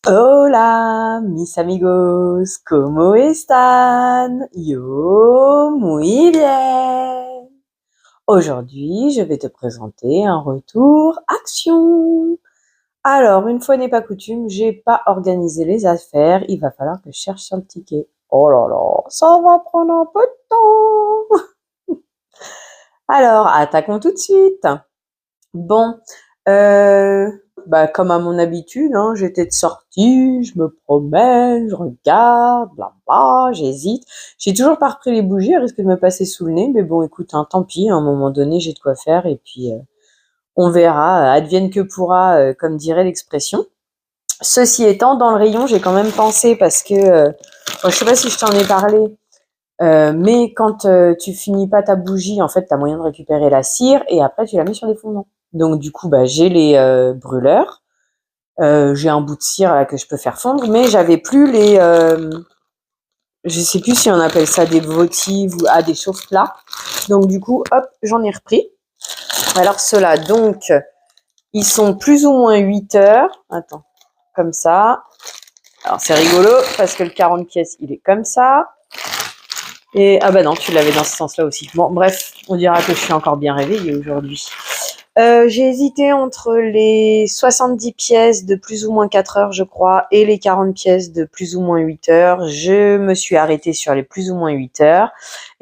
Hola, mis amigos, ¿cómo están? Yo, muy bien. Aujourd'hui, je vais te présenter un retour action. Alors, une fois n'est pas coutume, j'ai pas organisé les affaires. Il va falloir que je cherche sur le ticket. Oh là là, ça va prendre un peu de temps. Alors, attaquons tout de suite. Bon, comme à mon habitude, hein, j'étais de sortie, je me promène, je regarde, blabla, j'hésite. J'ai toujours pas repris les bougies, elles risquent de me passer sous le nez, mais bon, écoute, hein, tant pis, à un moment donné, j'ai de quoi faire, et puis on verra, advienne que pourra, comme dirait l'expression. Ceci étant, dans le rayon, j'ai quand même pensé, parce que, bon, je sais pas si je t'en ai parlé, mais quand tu finis pas ta bougie, en fait, tu as moyen de récupérer la cire, et après, tu la mets sur des fondants. Donc du coup, j'ai les brûleurs, j'ai un bout de cire là que je peux faire fondre, mais j'avais plus les, je sais plus si on appelle ça des votives ou des chauffe-plats. Donc du coup, hop, j'en ai repris. Alors ceux-là, donc, ils sont plus ou moins 8 heures. Attends, comme ça. Alors c'est rigolo parce que le 40 pièces, il est comme ça. Et ah bah non, tu l'avais dans ce sens-là aussi. Bon, bref, on dira que je suis encore bien réveillée aujourd'hui. J'ai hésité entre les 70 pièces de plus ou moins 4 heures, je crois, et les 40 pièces de plus ou moins 8 heures. Je me suis arrêtée sur les plus ou moins 8 heures.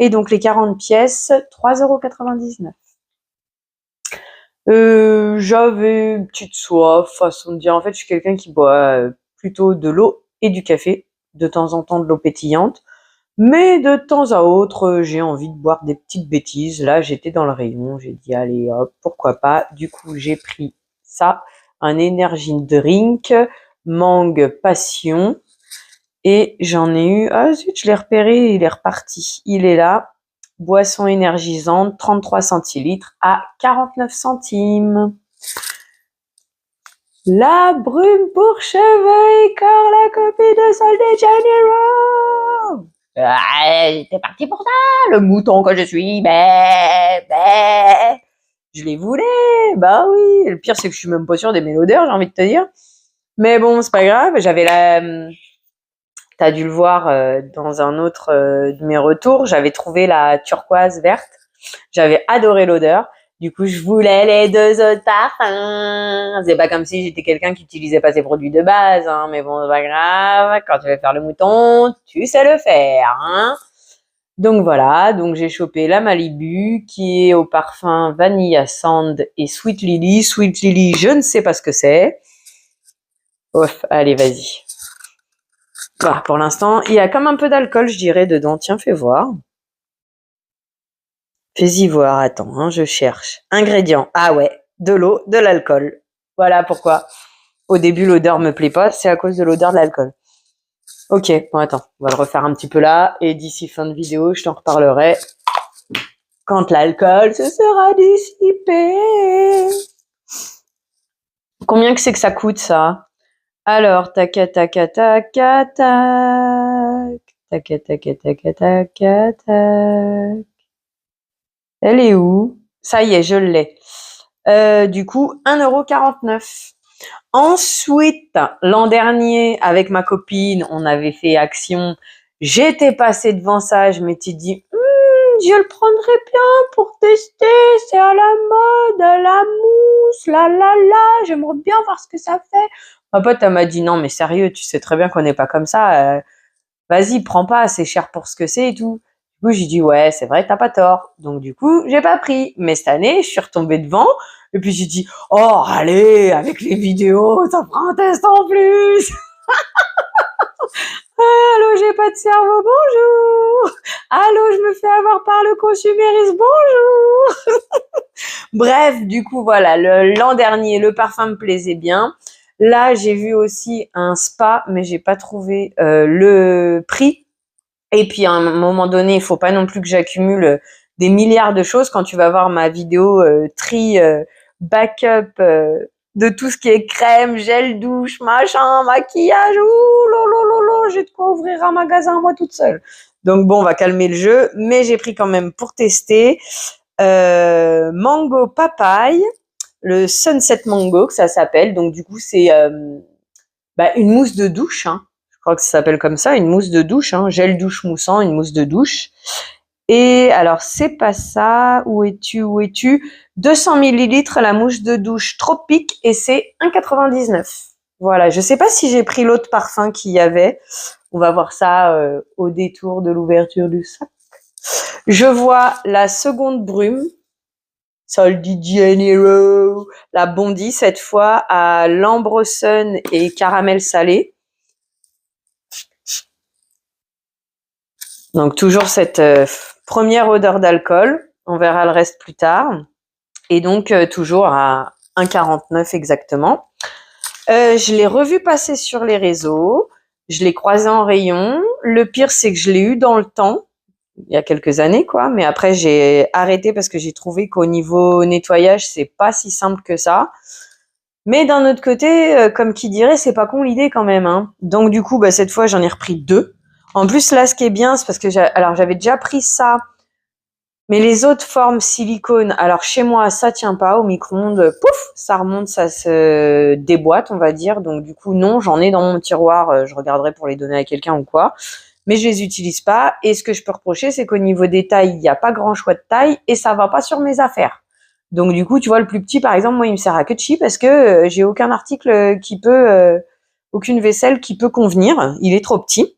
Et donc, les 40 pièces, 3,99 €. J'avais une petite soif, façon de dire. En fait, je suis quelqu'un qui boit plutôt de l'eau et du café, de temps en temps de l'eau pétillante. Mais de temps à autre, j'ai envie de boire des petites bêtises. Là, j'étais dans le rayon, j'ai dit allez hop, pourquoi pas. Du coup, j'ai pris ça, un energy drink, mangue passion. Et j'en ai eu, ah zut, je l'ai repéré, il est reparti. Il est là, boisson énergisante, 33 centilitres à 49 centimes. La brume pour cheveux et corps, la copie de Sol de Janeiro. T'es parti pour ça, le mouton que je suis, je les voulais, bah oui. Le pire, c'est que je suis même pas sûre des mélodeurs, j'ai envie de te dire. Mais bon, c'est pas grave, j'avais t'as dû le voir dans un autre de mes retours, j'avais trouvé la turquoise verte. J'avais adoré l'odeur. Du coup, je voulais les deux autres parfums. C'est pas comme si j'étais quelqu'un qui utilisait pas ses produits de base, hein. Mais bon, c'est pas grave. Quand tu veux faire le mouton, tu sais le faire, hein. Donc voilà. Donc j'ai chopé la Malibu qui est au parfum Vanilla Sand et Sweet Lily. Sweet Lily, je ne sais pas ce que c'est. Ouf, allez, vas-y. Voilà, pour l'instant, il y a comme un peu d'alcool, je dirais, dedans. Tiens, fais voir. Fais-y voir, attends, hein, je cherche. Ingrédients. Ah ouais, de l'eau, de l'alcool. Voilà pourquoi. Au début, l'odeur me plaît pas, c'est à cause de l'odeur de l'alcool. Ok, bon attends, on va le refaire un petit peu là, et d'ici fin de vidéo, je t'en reparlerai quand l'alcool se sera dissipé. Combien que c'est que ça coûte, ça? Alors, tac, tac, tac, tac, tac, tac, tac, tac, tac, tac, tac. Elle est où? Ça y est, je l'ai. Du coup, 1,49 €. Ensuite, l'an dernier, avec ma copine, on avait fait action. J'étais passée devant ça, je m'étais dit, je le prendrais bien pour tester, c'est à la mode, la mousse, j'aimerais bien voir ce que ça fait. Ma pote, elle m'a dit, non, mais sérieux, tu sais très bien qu'on n'est pas comme ça, vas-y, prends pas, c'est cher pour ce que c'est et tout. Du coup, j'ai dit, ouais, c'est vrai, t'as pas tort. Donc, du coup, j'ai pas pris. Mais cette année, je suis retombée devant. Et puis, j'ai dit, oh, allez, avec les vidéos, ça prend un test en plus. Allô, j'ai pas de cerveau, bonjour. Allô, je me fais avoir par le consumérisme, bonjour. Bref, du coup, voilà, l'an dernier, le parfum me plaisait bien. Là, j'ai vu aussi un spa, mais j'ai pas trouvé le prix. Et puis à un moment donné, il faut pas non plus que j'accumule des milliards de choses. Quand tu vas voir ma vidéo tri backup de tout ce qui est crème, gel douche, machin, maquillage. Ouh, lolo, j'ai de quoi ouvrir un magasin moi toute seule. Donc bon, on va calmer le jeu, mais j'ai pris quand même pour tester mango papaye, le sunset mango que ça s'appelle. Donc du coup, c'est une mousse de douche, hein. Je crois que ça s'appelle comme ça, une mousse de douche, hein. Gel douche moussant, une mousse de douche. Et alors, c'est pas ça. Où es-tu? 200 millilitres la mousse de douche Tropique et c'est 1,99. Voilà, je sais pas si j'ai pris l'autre parfum qu'il y avait. On va voir ça au détour de l'ouverture du sac. Je vois la seconde brume, Sol de Janeiro, la Bondi cette fois à l'ambre sun et caramel salé. Donc toujours cette première odeur d'alcool. On verra le reste plus tard. Et donc toujours à 1,49 exactement. Je l'ai revu passer sur les réseaux. Je l'ai croisé en rayon. Le pire, c'est que je l'ai eu dans le temps, il y a quelques années, quoi. Mais après, j'ai arrêté parce que j'ai trouvé qu'au niveau nettoyage, c'est pas si simple que ça. Mais d'un autre côté, comme qui dirait, c'est pas con l'idée quand même, hein. Donc du coup, cette fois, j'en ai repris 2. En plus, là, ce qui est bien, c'est parce que j'avais déjà pris ça, mais les autres formes silicone, alors chez moi, ça tient pas au micro-ondes, pouf, ça remonte, ça se déboîte, on va dire. Donc du coup, non, j'en ai dans mon tiroir, je regarderai pour les donner à quelqu'un ou quoi, mais je les utilise pas. Et ce que je peux reprocher, c'est qu'au niveau des tailles, il n'y a pas grand choix de taille et ça va pas sur mes affaires. Donc du coup, tu vois, le plus petit, par exemple, moi, il me sert à que de chi parce que j'ai aucun article qui peut, aucune vaisselle qui peut convenir. Il est trop petit.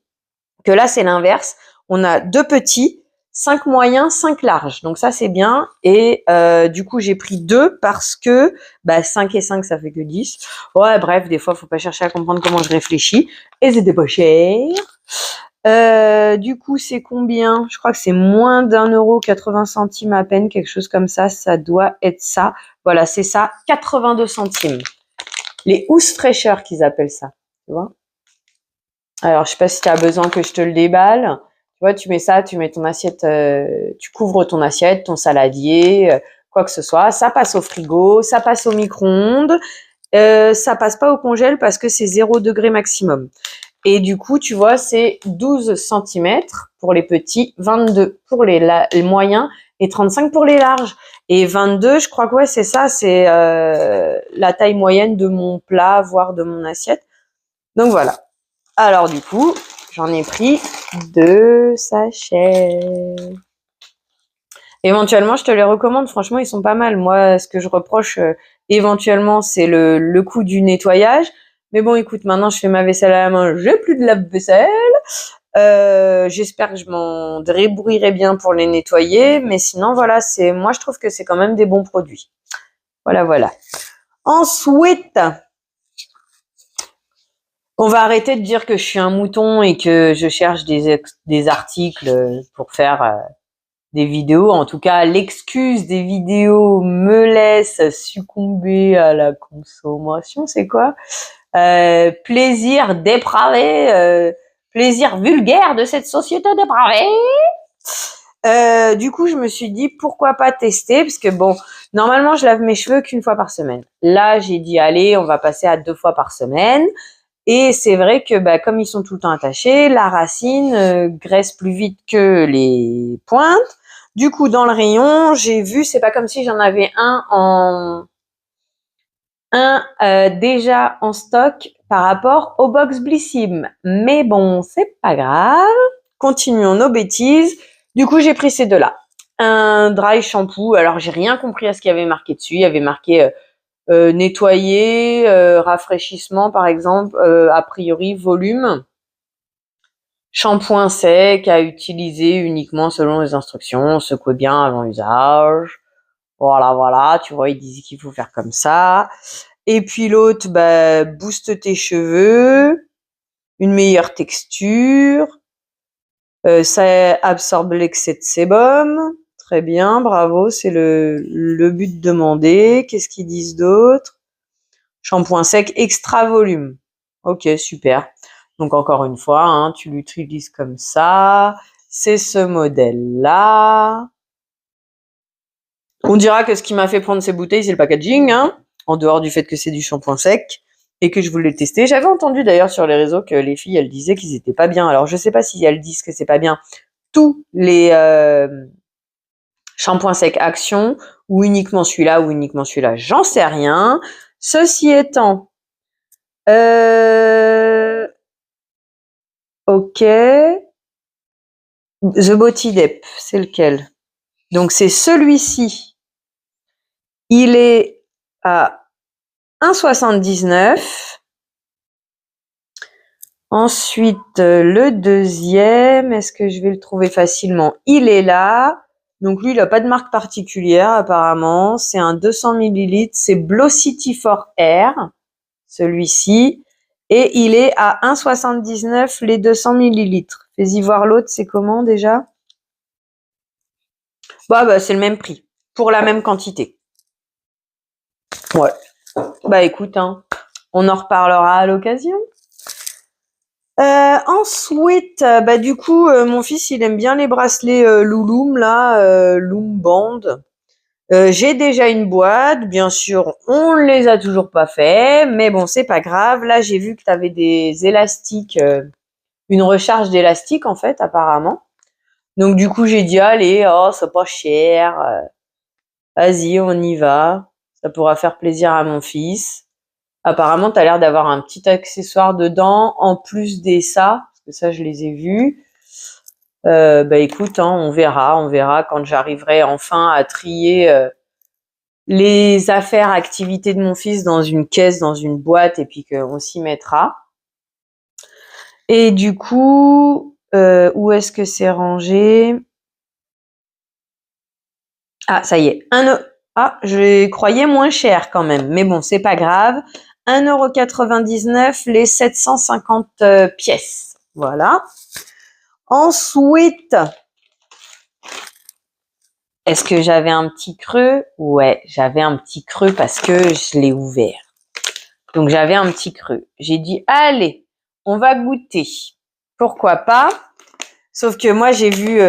Que là, c'est l'inverse. On a 2 petits, 5 moyens, 5 larges. Donc ça, c'est bien. Et du coup, j'ai pris 2 parce que 5 et 5, ça fait que 10. Ouais, bref, des fois, faut pas chercher à comprendre comment je réfléchis. Et c'était pas cher. Du coup, c'est combien? Je crois que c'est moins d'1,80 € à peine, quelque chose comme ça. Ça doit être ça. Voilà, c'est ça, 82 centimes. Les housses fraîcheurs qu'ils appellent ça. Tu vois? Alors, je sais pas si tu as besoin que je te le déballe. Tu vois, tu mets ça, tu mets ton assiette, tu couvres ton assiette, ton saladier, quoi que ce soit. Ça passe au frigo, ça passe au micro-ondes. Ça passe pas au congèle parce que c'est 0 degré maximum. Et du coup, tu vois, c'est 12 centimètres pour les petits, 22 pour les moyens et 35 pour les larges. Et 22, je crois que ouais, c'est ça, c'est la taille moyenne de mon plat, voire de mon assiette. Donc voilà. Alors du coup, j'en ai pris 2 sachets. Éventuellement, je te les recommande. Franchement, ils sont pas mal. Moi, ce que je reproche éventuellement, c'est le coût du nettoyage. Mais bon, écoute, maintenant, je fais ma vaisselle à la main. J'ai plus de lave-vaisselle. J'espère que je m'en débrouillerai bien pour les nettoyer. Mais sinon, voilà, moi, je trouve que c'est quand même des bons produits. Voilà, voilà. Ensuite, on va arrêter de dire que je suis un mouton et que je cherche des articles pour faire des vidéos. En tout cas, l'excuse des vidéos me laisse succomber à la consommation. C'est quoi? Plaisir dépravé, plaisir vulgaire de cette société dépravée. Du coup, je me suis dit pourquoi pas tester, parce que bon, normalement, je lave mes cheveux qu'une fois par semaine. Là, j'ai dit allez, on va passer à 2 fois par semaine. Et c'est vrai que comme ils sont tout le temps attachés, la racine graisse plus vite que les pointes. Du coup, dans le rayon, j'ai vu, c'est pas comme si j'en avais déjà en stock par rapport au Box Blissim. Mais bon, c'est pas grave. Continuons nos bêtises. Du coup, j'ai pris ces 2-là. Un dry shampoo. Alors, j'ai rien compris à ce qu'il y avait marqué dessus. Il y avait marqué nettoyer, rafraîchissement par exemple, a priori volume, shampoing sec à utiliser uniquement selon les instructions, secouez bien avant usage. Voilà, tu vois, ils disent qu'il faut faire comme ça. Et puis l'autre, booste tes cheveux, une meilleure texture, ça absorbe l'excès de sébum. Très bien, bravo, c'est le but demandé. Qu'est-ce qu'ils disent d'autre? Shampoing sec extra volume. Ok, super. Donc encore une fois, hein, tu l'utilises comme ça. C'est ce modèle-là. On dira que ce qui m'a fait prendre ces bouteilles, c'est le packaging. Hein. en dehors du fait que c'est du shampoing sec et que je voulais le tester. J'avais entendu d'ailleurs sur les réseaux que les filles, elles disaient qu'ils étaient pas bien. Alors je sais pas si elles disent que c'est pas bien tous les shampoings secs Action ou uniquement celui-là, j'en sais rien. Ceci étant, ok, The Body Dep, c'est lequel? Donc c'est celui-ci. Il est à 1,79. Ensuite, le deuxième, est-ce que je vais le trouver facilement? Il est là. Donc lui, il n'a pas de marque particulière apparemment. C'est un 200 ml. C'est Blocity for Air, celui-ci. Et il est à 1,79 les 200 ml. Fais-y voir l'autre, c'est comment déjà? Bah, c'est le même prix, pour la même quantité. Ouais. Bah écoute, hein, on en reparlera à l'occasion. Ensuite, du coup, mon fils, il aime bien les bracelets Louloum, là, Loom Band. J'ai déjà une boîte, bien sûr, on ne les a toujours pas fait, mais bon, c'est pas grave. Là, j'ai vu que tu avais des élastiques, une recharge d'élastique, en fait, apparemment. Donc, du coup, j'ai dit, allez, oh, c'est pas cher, vas-y, on y va. Ça pourra faire plaisir à mon fils. Apparemment, tu as l'air d'avoir un petit accessoire dedans, en plus des ça, parce que ça, je les ai vus. Écoute, hein, on verra quand j'arriverai enfin à trier les affaires, activités de mon fils dans une caisse, dans une boîte, et puis qu'on s'y mettra. Et du coup, où est-ce que c'est rangé? Ah, ça y est. Je croyais moins cher quand même, mais bon, c'est pas grave. 1,99 € les 750 pièces. Voilà. Ensuite, est-ce que j'avais un petit creux? Ouais, j'avais un petit creux parce que je l'ai ouvert. Donc, j'avais un petit creux. J'ai dit, allez, on va goûter. Pourquoi pas? Sauf que moi, j'ai vu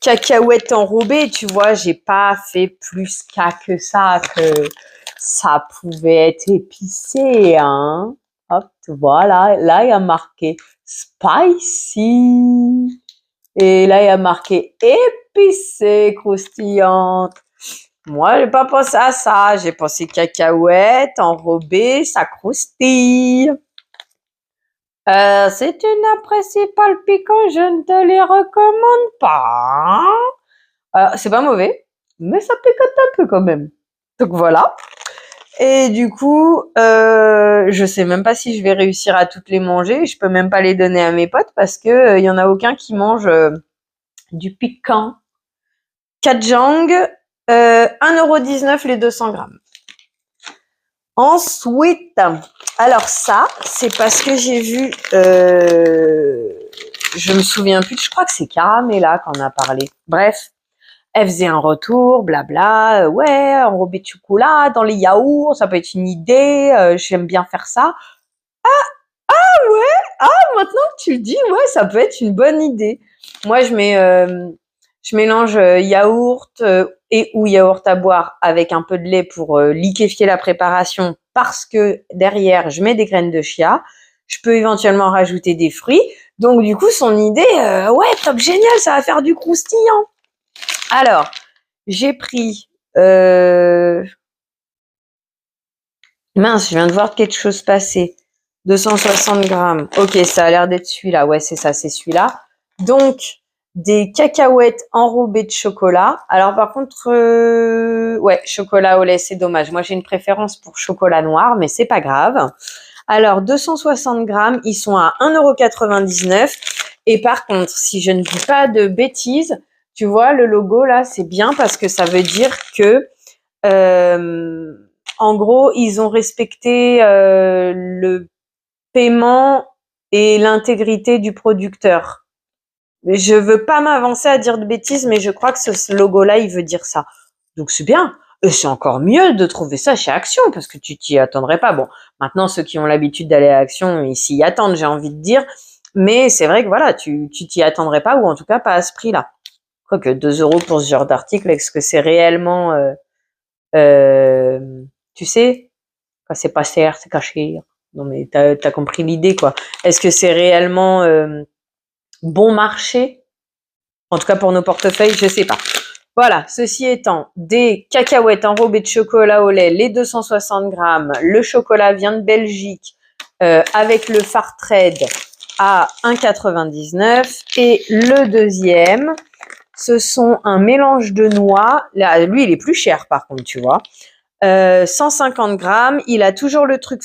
cacahuètes enrobées, tu vois, j'ai pas fait plus cas que ça, que ça pouvait être épicé, hein. Hop, voilà, là, il y a marqué spicy. Et là, il y a marqué épicé, croustillante. Moi, j'ai pas pensé à ça. J'ai pensé cacahuètes enrobées, ça croustille. Si tu n'apprécies pas le piquant, je ne te les recommande pas. C'est pas mauvais, mais ça picote un peu quand même. Donc voilà. Et du coup, je sais même pas si je vais réussir à toutes les manger. Je peux même pas les donner à mes potes parce que y en a aucun qui mange du piquant. Kajang, 1,19 € les 200 grammes. Ensuite, alors ça, c'est parce que j'ai vu, je me souviens plus, je crois que c'est Caramella qu'on a parlé. Bref, elle faisait un retour, blabla, ouais, enrobé de chocolat dans les yaourts, ça peut être une idée, j'aime bien faire ça. Maintenant que tu le dis, ouais, ça peut être une bonne idée. Moi, je mélange yaourt et ou yaourt à boire avec un peu de lait pour liquéfier la préparation parce que derrière, je mets des graines de chia. Je peux éventuellement rajouter des fruits. Donc, du coup, son idée, ouais, top, génial, ça va faire du croustillant. Alors, j'ai pris... Mince, je viens de voir quelque chose passer. 260 grammes. Ok, ça a l'air d'être celui-là. Ouais, c'est ça, c'est celui-là. Donc, des cacahuètes enrobées de chocolat. Alors, par contre, ouais, chocolat au lait, c'est dommage. Moi, j'ai une préférence pour chocolat noir, mais c'est pas grave. Alors, 260 grammes, ils sont à 1,99 €. Et par contre, si je ne dis pas de bêtises, tu vois, le logo là, c'est bien parce que ça veut dire que en gros, ils ont respecté le paiement et l'intégrité du producteur. Je veux pas m'avancer à dire de bêtises, mais je crois que ce logo-là, il veut dire ça. Donc c'est bien. Et c'est encore mieux de trouver ça chez Action, parce que tu t'y attendrais pas. Bon, maintenant, ceux qui ont l'habitude d'aller à Action, ils s'y attendent, j'ai envie de dire. Mais c'est vrai que voilà, tu t'y attendrais pas, ou en tout cas pas à ce prix-là. Quoique 2 € pour ce genre d'article, est-ce que c'est réellement... tu sais, Quand c'est pas cher, c'est caché. Non mais t'as compris l'idée quoi. Est-ce que c'est réellement bon marché? En tout cas pour nos portefeuilles, je sais pas. Voilà, ceci étant, des cacahuètes enrobées de chocolat au lait, les 260 grammes. Le chocolat vient de Belgique avec le Fairtrade à 1,99. Et le deuxième, ce sont un mélange de noix. Là, lui, il est plus cher par contre, tu vois. 150 grammes. Il a toujours le truc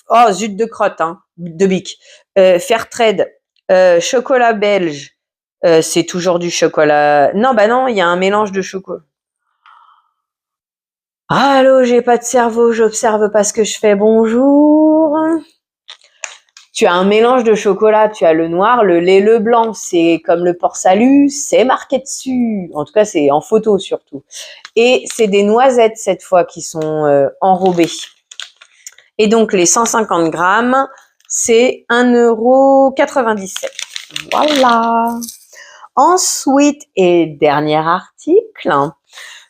oh, zut de crotte, hein, de bic. Fairtrade, chocolat belge. C'est toujours du chocolat. Non, bah non, il y a un mélange de chocolat. Allô, j'ai pas de cerveau, j'observe pas ce que je fais. Bonjour. Tu as un mélange de chocolat, tu as le noir, le lait, le blanc, c'est comme le Port-Salut, c'est marqué dessus. En tout cas, c'est en photo surtout. Et c'est des noisettes cette fois qui sont enrobées. Et donc les 150 grammes, c'est 1,97 €. Voilà. Ensuite, et dernier article,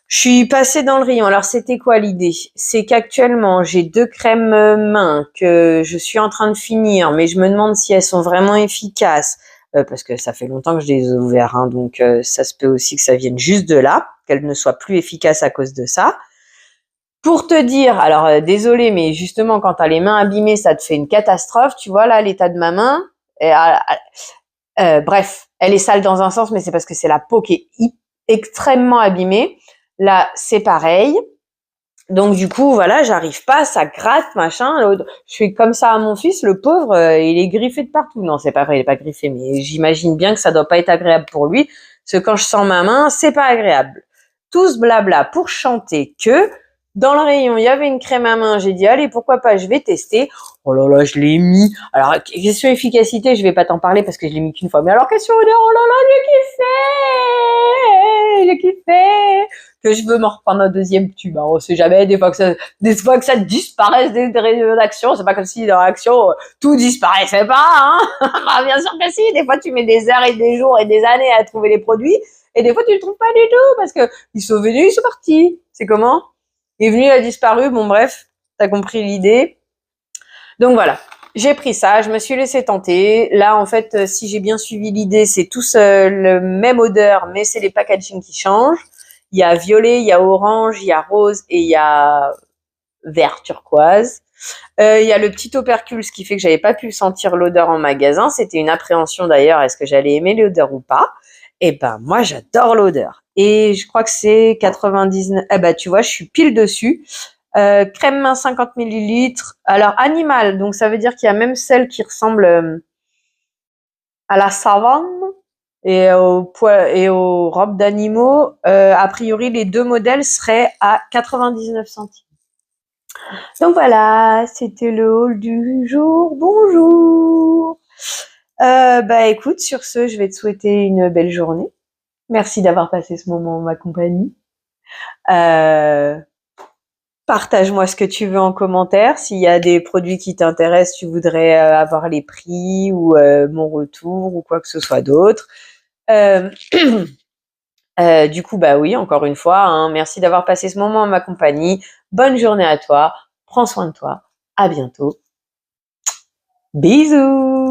je suis passée dans le rayon. Alors, c'était quoi l'idée? C'est qu'actuellement, j'ai 2 crèmes mains que je suis en train de finir, mais je me demande si elles sont vraiment efficaces, parce que ça fait longtemps que je les ai ouvertes, hein, donc ça se peut aussi que ça vienne juste de là, qu'elles ne soient plus efficaces à cause de ça. Pour te dire, alors désolé, mais justement, quand tu as les mains abîmées, ça te fait une catastrophe. Tu vois là l'état de ma main. Et, bref, elle est sale dans un sens, mais c'est parce que c'est la peau qui est extrêmement abîmée. Là, c'est pareil. Donc du coup, voilà, j'arrive pas, ça gratte, machin. Je suis comme ça à mon fils, le pauvre, il est griffé de partout. Non, c'est pas vrai, il est pas griffé, mais j'imagine bien que ça doit pas être agréable pour lui, parce que quand je sens ma main, c'est pas agréable. Tout ce blabla pour chanter que dans le rayon, il y avait une crème à main. J'ai dit allez, pourquoi pas, je vais tester. Oh là là, je l'ai mis. Alors question efficacité, je vais pas t'en parler parce que je l'ai mis qu'une fois. Mais alors question odeur, oh là là, j'ai kiffé que je veux m'en reprendre un deuxième tube. Hein. On sait jamais, des fois que ça disparaisse des réactions. C'est pas comme si dans l'action, tout disparaissait pas. Hein. Bien sûr que si. Des fois, tu mets des heures et des jours et des années à trouver les produits. Et des fois, tu le trouves pas du tout parce que ils sont venus, ils sont partis. C'est comment? Il est venu, il a disparu. Bon, bref, t'as compris l'idée. Donc voilà. J'ai pris ça, je me suis laissé tenter. Là, en fait, si j'ai bien suivi l'idée, c'est tous le même odeur, mais c'est les packaging qui changent. Il y a violet, il y a orange, il y a rose et il y a vert turquoise. Il y a le petit opercule, ce qui fait que j'avais pas pu sentir l'odeur en magasin. C'était une appréhension d'ailleurs, est-ce que j'allais aimer l'odeur ou pas? Eh ben, moi, j'adore l'odeur. Et je crois que c'est 99. Eh ben, tu vois, je suis pile dessus. Crème main 50 millilitres. Alors, animal, donc ça veut dire qu'il y a même celle qui ressemble à la savane et aux robes d'animaux. A priori, les deux modèles seraient à 99 centimes. Donc voilà, c'était le haul du jour. Bonjour. Bah écoute, sur ce, je vais te souhaiter une belle journée. Merci d'avoir passé ce moment en ma compagnie. Partage-moi ce que tu veux en commentaire. S'il y a des produits qui t'intéressent, tu voudrais avoir les prix ou mon retour ou quoi que ce soit d'autre. Du coup, bah oui, encore une fois, hein, merci d'avoir passé ce moment en ma compagnie. Bonne journée à toi. Prends soin de toi. À bientôt. Bisous!